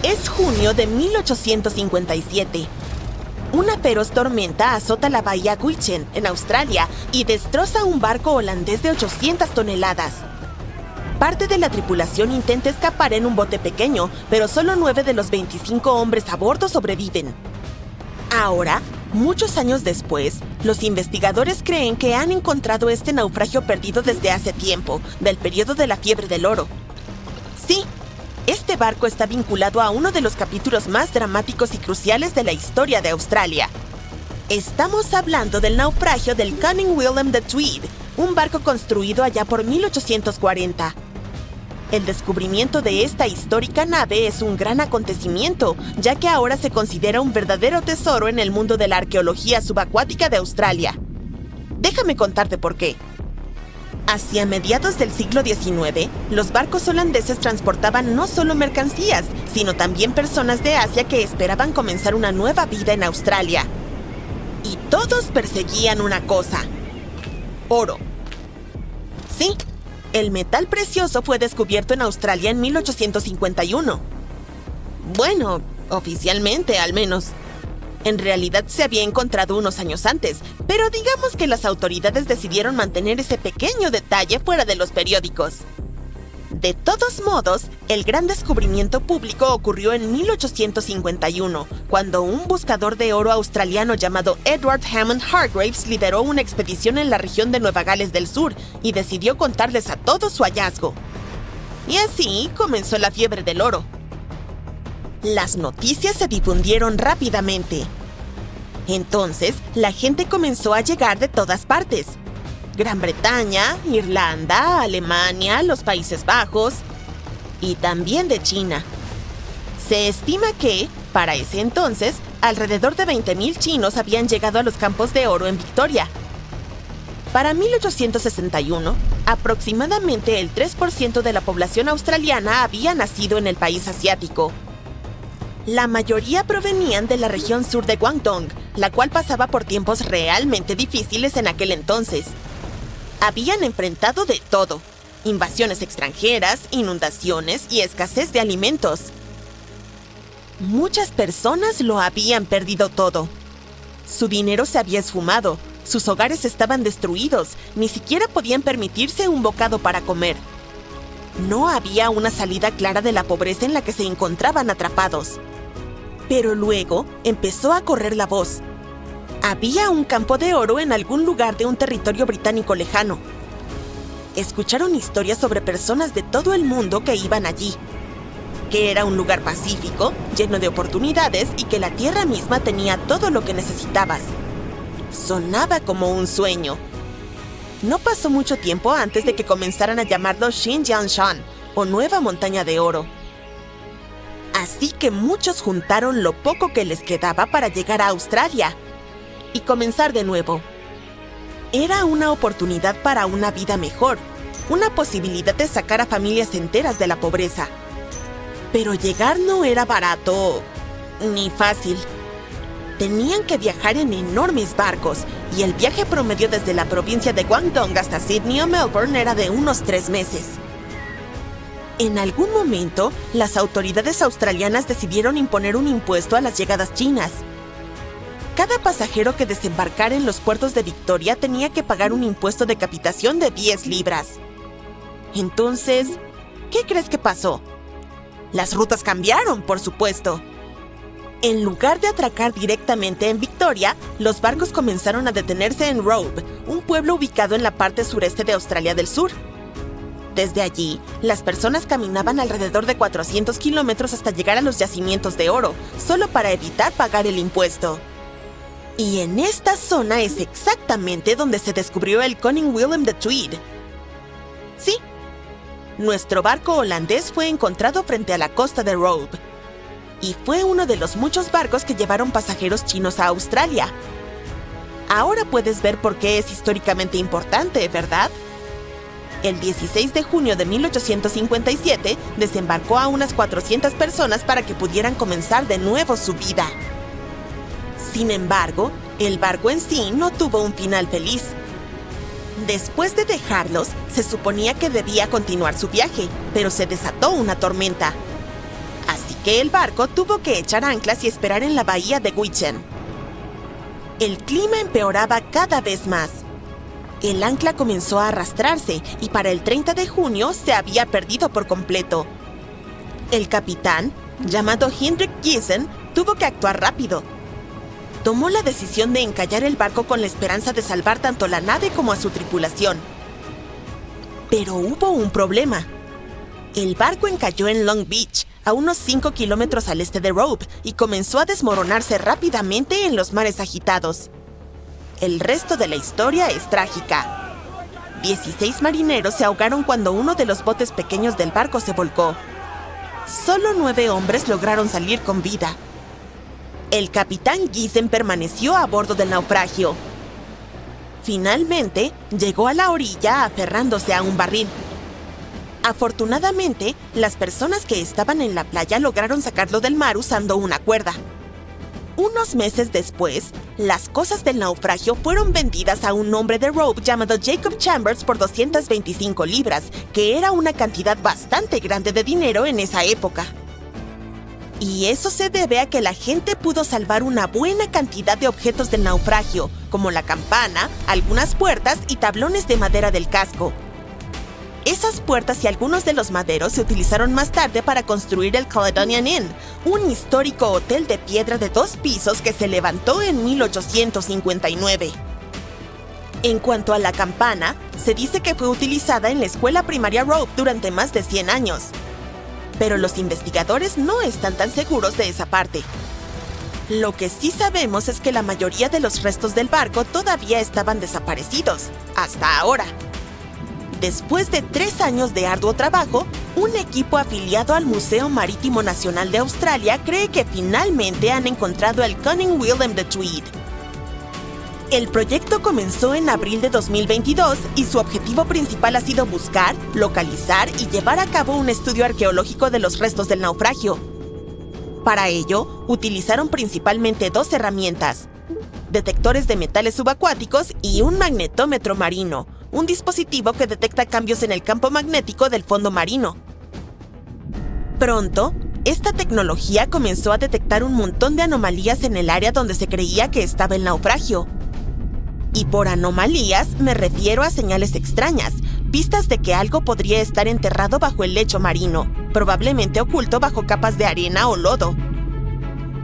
Es junio de 1857. Una feroz tormenta azota la bahía Gwichen, en Australia, y destroza un barco holandés de 800 toneladas. Parte de la tripulación intenta escapar en un bote pequeño, pero solo 9 de los 25 hombres a bordo sobreviven. Ahora, muchos años después, los investigadores creen que han encontrado este naufragio perdido desde hace tiempo, del periodo de la fiebre del oro. Sí, este barco está vinculado a uno de los capítulos más dramáticos y cruciales de la historia de Australia. Estamos hablando del naufragio del Cunning William de Tweed, un barco construido allá por 1840. El descubrimiento de esta histórica nave es un gran acontecimiento, ya que ahora se considera un verdadero tesoro en el mundo de la arqueología subacuática de Australia. Déjame contarte por qué. Hacia mediados del siglo XIX, los barcos holandeses transportaban no solo mercancías, sino también personas de Asia que esperaban comenzar una nueva vida en Australia. Y todos perseguían una cosa: oro. Sí, el metal precioso fue descubierto en Australia en 1851. Bueno, oficialmente al menos. En realidad se había encontrado unos años antes, pero digamos que las autoridades decidieron mantener ese pequeño detalle fuera de los periódicos. De todos modos, el gran descubrimiento público ocurrió en 1851, cuando un buscador de oro australiano llamado Edward Hammond Hargreaves lideró una expedición en la región de Nueva Gales del Sur y decidió contarles a todos su hallazgo. Y así comenzó la fiebre del oro. Las noticias se difundieron rápidamente. Entonces, la gente comenzó a llegar de todas partes: Gran Bretaña, Irlanda, Alemania, los Países Bajos y también de China. Se estima que, para ese entonces, alrededor de 20,000 chinos habían llegado a los campos de oro en Victoria. Para 1861, aproximadamente el 3% de la población australiana había nacido en el país asiático. La mayoría provenían de la región sur de Guangdong, la cual pasaba por tiempos realmente difíciles en aquel entonces. Habían enfrentado de todo: invasiones extranjeras, inundaciones y escasez de alimentos. Muchas personas lo habían perdido todo. Su dinero se había esfumado, sus hogares estaban destruidos, ni siquiera podían permitirse un bocado para comer. No había una salida clara de la pobreza en la que se encontraban atrapados. Pero luego empezó a correr la voz. Había un campo de oro en algún lugar de un territorio británico lejano. Escucharon historias sobre personas de todo el mundo que iban allí, que era un lugar pacífico, lleno de oportunidades y que la tierra misma tenía todo lo que necesitabas. Sonaba como un sueño. No pasó mucho tiempo antes de que comenzaran a llamarlo Xinjiangshan, o Nueva Montaña de Oro. Así que muchos juntaron lo poco que les quedaba para llegar a Australia y comenzar de nuevo. Era una oportunidad para una vida mejor, una posibilidad de sacar a familias enteras de la pobreza. Pero llegar no era barato ni fácil. Tenían que viajar en enormes barcos, y el viaje promedio desde la provincia de Guangdong hasta Sydney o Melbourne era de unos 3 meses. En algún momento, las autoridades australianas decidieron imponer un impuesto a las llegadas chinas. Cada pasajero que desembarcara en los puertos de Victoria tenía que pagar un impuesto de capitación de 10 libras. Entonces, ¿qué crees que pasó? Las rutas cambiaron, por supuesto. En lugar de atracar directamente en Victoria, los barcos comenzaron a detenerse en Robe, un pueblo ubicado en la parte sureste de Australia del Sur. Desde allí, las personas caminaban alrededor de 400 kilómetros hasta llegar a los yacimientos de oro, solo para evitar pagar el impuesto. Y en esta zona es exactamente donde se descubrió el Cunning William de Tweed. Sí, nuestro barco holandés fue encontrado frente a la costa de Robe. Y fue uno de los muchos barcos que llevaron pasajeros chinos a Australia. Ahora puedes ver por qué es históricamente importante, ¿verdad? El 16 de junio de 1857 desembarcó a unas 400 personas para que pudieran comenzar de nuevo su vida. Sin embargo, el barco en sí no tuvo un final feliz. Después de dejarlos, se suponía que debía continuar su viaje, pero se desató una tormenta. Así que el barco tuvo que echar anclas y esperar en la bahía de Gwich'en. El clima empeoraba cada vez más. El ancla comenzó a arrastrarse y para el 30 de junio se había perdido por completo. El capitán, llamado Hendrik Giesen, tuvo que actuar rápido. Tomó la decisión de encallar el barco con la esperanza de salvar tanto la nave como a su tripulación. Pero hubo un problema. El barco encalló en Long Beach, a unos 5 kilómetros al este de Robe, y comenzó a desmoronarse rápidamente en los mares agitados. El resto de la historia es trágica. 16 marineros se ahogaron cuando uno de los botes pequeños del barco se volcó. Solo 9 hombres lograron salir con vida. El capitán Giesen permaneció a bordo del naufragio. Finalmente, llegó a la orilla aferrándose a un barril. Afortunadamente, las personas que estaban en la playa lograron sacarlo del mar usando una cuerda. Unos meses después, las cosas del naufragio fueron vendidas a un hombre de Robe llamado Jacob Chambers por 225 libras, que era una cantidad bastante grande de dinero en esa época. Y eso se debe a que la gente pudo salvar una buena cantidad de objetos del naufragio, como la campana, algunas puertas y tablones de madera del casco. Esas puertas y algunos de los maderos se utilizaron más tarde para construir el Caledonian Inn, un histórico hotel de piedra de 2 pisos que se levantó en 1859. En cuanto a la campana, se dice que fue utilizada en la escuela primaria Robe durante más de 100 años. Pero los investigadores no están tan seguros de esa parte. Lo que sí sabemos es que la mayoría de los restos del barco todavía estaban desaparecidos, hasta ahora. Después de 3 años de arduo trabajo, un equipo afiliado al Museo Marítimo Nacional de Australia cree que finalmente han encontrado el Cunning William de Tweed. El proyecto comenzó en abril de 2022 y su objetivo principal ha sido buscar, localizar y llevar a cabo un estudio arqueológico de los restos del naufragio. Para ello, utilizaron principalmente 2 herramientas: detectores de metales subacuáticos y un magnetómetro marino, un dispositivo que detecta cambios en el campo magnético del fondo marino. Pronto, esta tecnología comenzó a detectar un montón de anomalías en el área donde se creía que estaba el naufragio. Y por anomalías me refiero a señales extrañas, pistas de que algo podría estar enterrado bajo el lecho marino, probablemente oculto bajo capas de arena o lodo.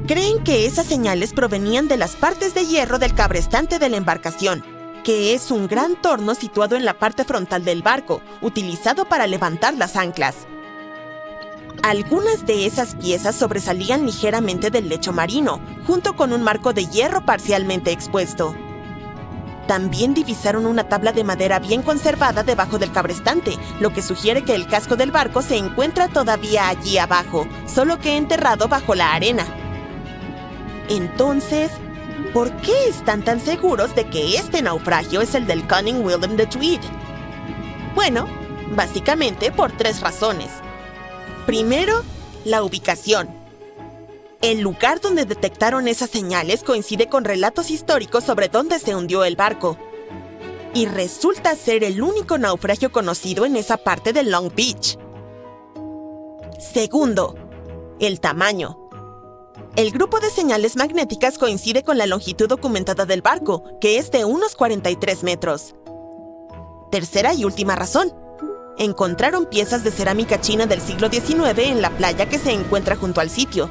Creen que esas señales provenían de las partes de hierro del cabrestante de la embarcación, que es un gran torno situado en la parte frontal del barco, utilizado para levantar las anclas. Algunas de esas piezas sobresalían ligeramente del lecho marino, junto con un marco de hierro parcialmente expuesto. También divisaron una tabla de madera bien conservada debajo del cabrestante, lo que sugiere que el casco del barco se encuentra todavía allí abajo, solo que enterrado bajo la arena. Entonces, ¿por qué están tan seguros de que este naufragio es el del Cunning William de Tweed? Bueno, básicamente por 3 razones. Primero, la ubicación. El lugar donde detectaron esas señales coincide con relatos históricos sobre dónde se hundió el barco. Y resulta ser el único naufragio conocido en esa parte de Long Beach. Segundo, el tamaño. El grupo de señales magnéticas coincide con la longitud documentada del barco, que es de unos 43 metros. Tercera y última razón. Encontraron piezas de cerámica china del siglo XIX en la playa que se encuentra junto al sitio.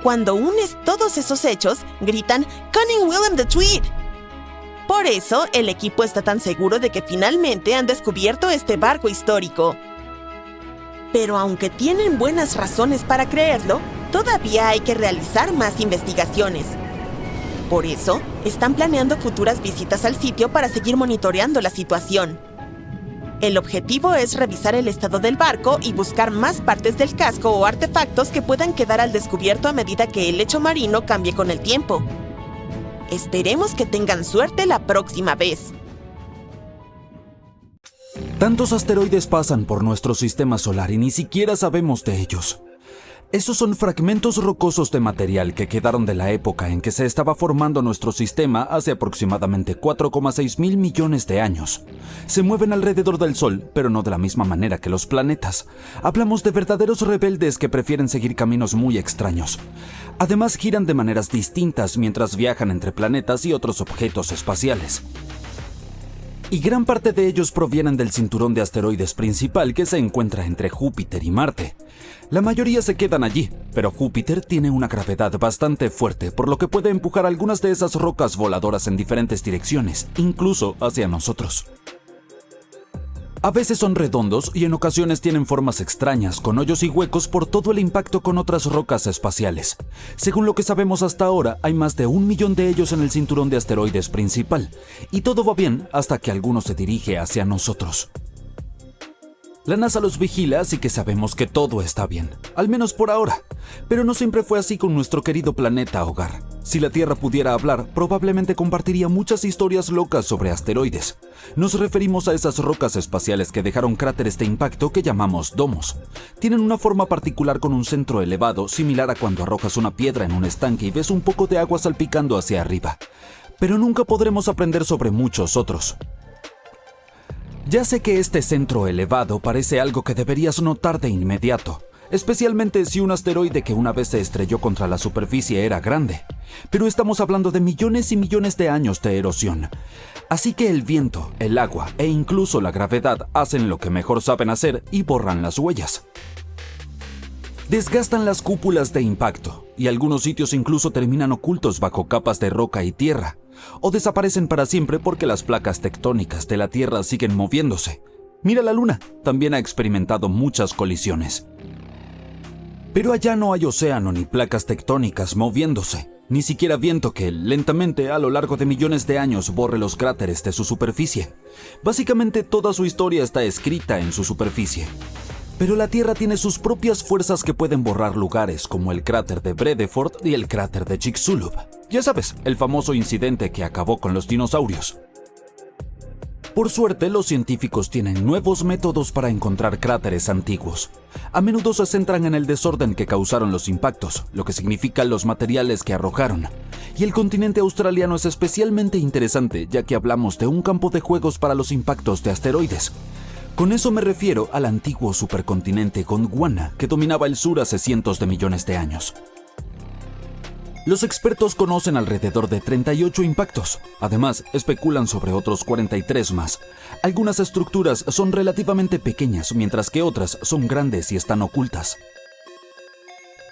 Cuando unes todos esos hechos, gritan "Cunning William de Tweed". Por eso, el equipo está tan seguro de que finalmente han descubierto este barco histórico. Pero aunque tienen buenas razones para creerlo, todavía hay que realizar más investigaciones. Por eso, están planeando futuras visitas al sitio para seguir monitoreando la situación. El objetivo es revisar el estado del barco y buscar más partes del casco o artefactos que puedan quedar al descubierto a medida que el lecho marino cambie con el tiempo. Esperemos que tengan suerte la próxima vez. Tantos asteroides pasan por nuestro sistema solar y ni siquiera sabemos de ellos. Esos son fragmentos rocosos de material que quedaron de la época en que se estaba formando nuestro sistema hace aproximadamente 4,6 mil millones de años. Se mueven alrededor del Sol, pero no de la misma manera que los planetas. Hablamos de verdaderos rebeldes que prefieren seguir caminos muy extraños. Además, giran de maneras distintas mientras viajan entre planetas y otros objetos espaciales. Y gran parte de ellos provienen del cinturón de asteroides principal que se encuentra entre Júpiter y Marte. La mayoría se quedan allí, pero Júpiter tiene una gravedad bastante fuerte, por lo que puede empujar algunas de esas rocas voladoras en diferentes direcciones, incluso hacia nosotros. A veces son redondos y en ocasiones tienen formas extrañas, con hoyos y huecos por todo el impacto con otras rocas espaciales. Según lo que sabemos hasta ahora, hay más de 1 millón de ellos en el cinturón de asteroides principal, y todo va bien hasta que alguno se dirige hacia nosotros. La NASA los vigila, así que sabemos que todo está bien, al menos por ahora. Pero no siempre fue así con nuestro querido planeta hogar. Si la Tierra pudiera hablar, probablemente compartiría muchas historias locas sobre asteroides. Nos referimos a esas rocas espaciales que dejaron cráteres de impacto que llamamos domos. Tienen una forma particular con un centro elevado, similar a cuando arrojas una piedra en un estanque y ves un poco de agua salpicando hacia arriba. Pero nunca podremos aprender sobre muchos otros. Ya sé que este centro elevado parece algo que deberías notar de inmediato, especialmente si un asteroide que una vez se estrelló contra la superficie era grande. Pero estamos hablando de millones y millones de años de erosión. Así que el viento, el agua e incluso la gravedad hacen lo que mejor saben hacer y borran las huellas. Desgastan las cúpulas de impacto, y algunos sitios incluso terminan ocultos bajo capas de roca y tierra, o desaparecen para siempre porque las placas tectónicas de la Tierra siguen moviéndose. Mira la Luna, también ha experimentado muchas colisiones. Pero allá no hay océano ni placas tectónicas moviéndose, ni siquiera viento que, lentamente, a lo largo de millones de años, borre los cráteres de su superficie. Básicamente toda su historia está escrita en su superficie. Pero la Tierra tiene sus propias fuerzas que pueden borrar lugares como el cráter de Vredefort y el cráter de Chicxulub. Ya sabes, el famoso incidente que acabó con los dinosaurios. Por suerte, los científicos tienen nuevos métodos para encontrar cráteres antiguos. A menudo se centran en el desorden que causaron los impactos, lo que significa los materiales que arrojaron. Y el continente australiano es especialmente interesante, ya que hablamos de un campo de juegos para los impactos de asteroides. Con eso me refiero al antiguo supercontinente Gondwana, que dominaba el sur hace cientos de millones de años. Los expertos conocen alrededor de 38 impactos. Además, especulan sobre otros 43 más. Algunas estructuras son relativamente pequeñas, mientras que otras son grandes y están ocultas.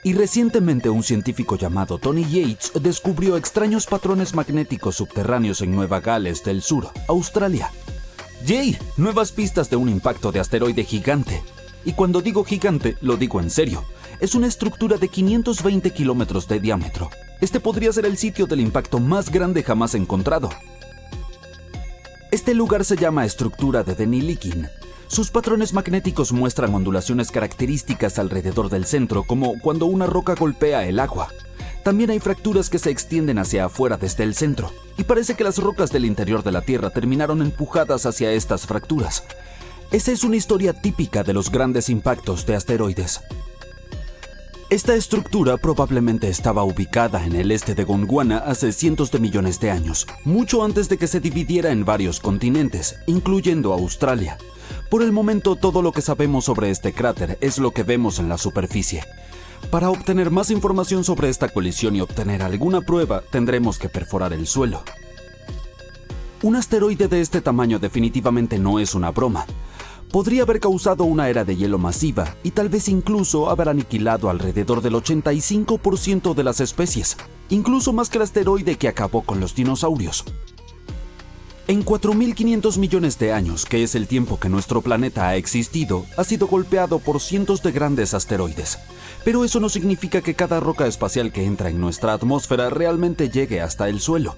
Y recientemente un científico llamado Tony Yates descubrió extraños patrones magnéticos subterráneos en Nueva Gales del Sur, Australia. ¡Yay! Nuevas pistas de un impacto de asteroide gigante. Y cuando digo gigante, lo digo en serio. Es una estructura de 520 kilómetros de diámetro. Este podría ser el sitio del impacto más grande jamás encontrado. Este lugar se llama estructura de Denilikin. Sus patrones magnéticos muestran ondulaciones características alrededor del centro, como cuando una roca golpea el agua. También hay fracturas que se extienden hacia afuera desde el centro, y parece que las rocas del interior de la Tierra terminaron empujadas hacia estas fracturas. Esa es una historia típica de los grandes impactos de asteroides. Esta estructura probablemente estaba ubicada en el este de Gondwana hace cientos de millones de años, mucho antes de que se dividiera en varios continentes, incluyendo Australia. Por el momento, todo lo que sabemos sobre este cráter es lo que vemos en la superficie. Para obtener más información sobre esta colisión y obtener alguna prueba, tendremos que perforar el suelo. Un asteroide de este tamaño definitivamente no es una broma. Podría haber causado una era de hielo masiva y tal vez incluso haber aniquilado alrededor del 85% de las especies, incluso más que el asteroide que acabó con los dinosaurios. En 4.500 millones de años, que es el tiempo que nuestro planeta ha existido, ha sido golpeado por cientos de grandes asteroides. Pero eso no significa que cada roca espacial que entra en nuestra atmósfera realmente llegue hasta el suelo.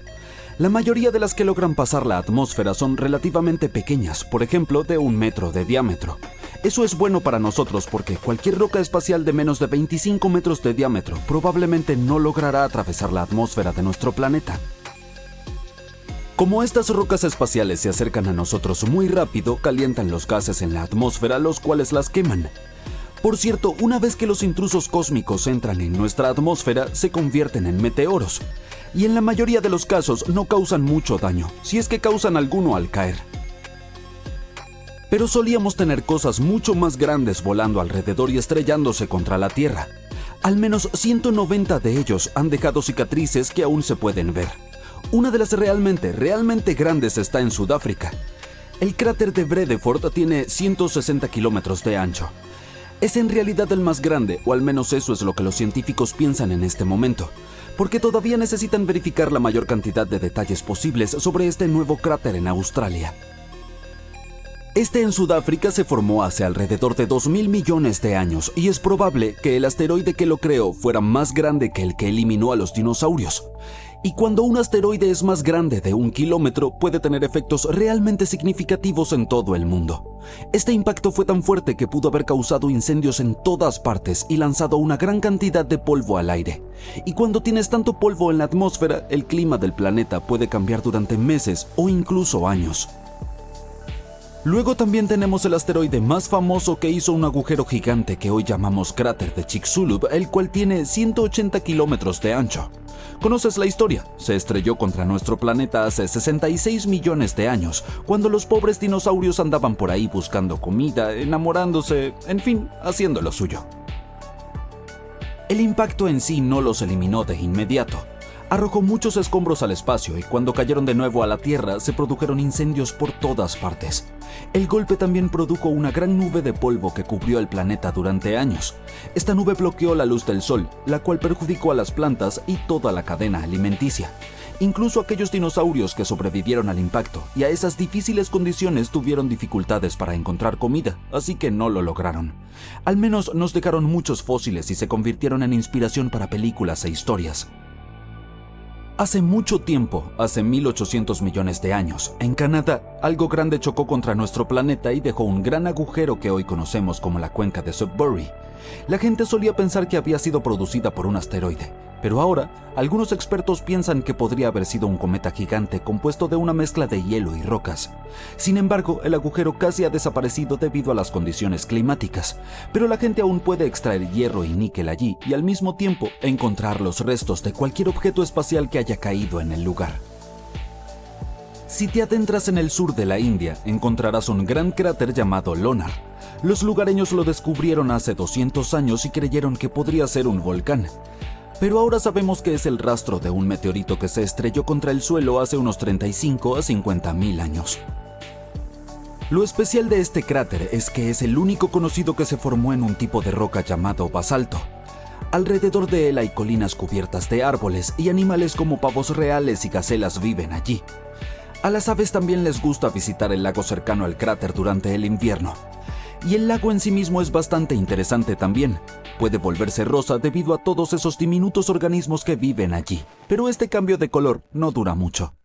La mayoría de las que logran pasar la atmósfera son relativamente pequeñas, por ejemplo, de 1 metro de diámetro. Eso es bueno para nosotros porque cualquier roca espacial de menos de 25 metros de diámetro probablemente no logrará atravesar la atmósfera de nuestro planeta. Como estas rocas espaciales se acercan a nosotros muy rápido, calientan los gases en la atmósfera, los cuales las queman. Por cierto, una vez que los intrusos cósmicos entran en nuestra atmósfera, se convierten en meteoros, y en la mayoría de los casos no causan mucho daño, si es que causan alguno al caer. Pero solíamos tener cosas mucho más grandes volando alrededor y estrellándose contra la Tierra. Al menos 190 de ellos han dejado cicatrices que aún se pueden ver. Una de las realmente grandes está en Sudáfrica. El cráter de Vredefort tiene 160 kilómetros de ancho. Es en realidad el más grande, o al menos eso es lo que los científicos piensan en este momento, porque todavía necesitan verificar la mayor cantidad de detalles posibles sobre este nuevo cráter en Australia. Este en Sudáfrica se formó hace alrededor de 2.000 millones de años y es probable que el asteroide que lo creó fuera más grande que el que eliminó a los dinosaurios. Y cuando un asteroide es más grande de 1 kilómetro, puede tener efectos realmente significativos en todo el mundo. Este impacto fue tan fuerte que pudo haber causado incendios en todas partes y lanzado una gran cantidad de polvo al aire. Y cuando tienes tanto polvo en la atmósfera, el clima del planeta puede cambiar durante meses o incluso años. Luego también tenemos el asteroide más famoso que hizo un agujero gigante que hoy llamamos cráter de Chicxulub, el cual tiene 180 kilómetros de ancho. ¿Conoces la historia? Se estrelló contra nuestro planeta hace 66 millones de años, cuando los pobres dinosaurios andaban por ahí buscando comida, enamorándose, en fin, haciendo lo suyo. El impacto en sí no los eliminó de inmediato. Arrojó muchos escombros al espacio y cuando cayeron de nuevo a la Tierra se produjeron incendios por todas partes. El golpe también produjo una gran nube de polvo que cubrió el planeta durante años. Esta nube bloqueó la luz del sol, la cual perjudicó a las plantas y toda la cadena alimenticia. Incluso aquellos dinosaurios que sobrevivieron al impacto y a esas difíciles condiciones tuvieron dificultades para encontrar comida, así que no lo lograron. Al menos nos dejaron muchos fósiles y se convirtieron en inspiración para películas e historias. Hace mucho tiempo, hace 1.800 millones de años, en Canadá, algo grande chocó contra nuestro planeta y dejó un gran agujero que hoy conocemos como la cuenca de Sudbury. La gente solía pensar que había sido producida por un asteroide, pero ahora, algunos expertos piensan que podría haber sido un cometa gigante compuesto de una mezcla de hielo y rocas. Sin embargo, el agujero casi ha desaparecido debido a las condiciones climáticas, pero la gente aún puede extraer hierro y níquel allí y al mismo tiempo encontrar los restos de cualquier objeto espacial que haya caído en el lugar. Si te adentras en el sur de la India, encontrarás un gran cráter llamado Lonar. Los lugareños lo descubrieron hace 200 años y creyeron que podría ser un volcán. Pero ahora sabemos que es el rastro de un meteorito que se estrelló contra el suelo hace unos 35 a 50 mil años. Lo especial de este cráter es que es el único conocido que se formó en un tipo de roca llamado basalto. Alrededor de él hay colinas cubiertas de árboles y animales como pavos reales y gacelas viven allí. A las aves también les gusta visitar el lago cercano al cráter durante el invierno. Y el lago en sí mismo es bastante interesante también. Puede volverse rosa debido a todos esos diminutos organismos que viven allí, pero este cambio de color no dura mucho.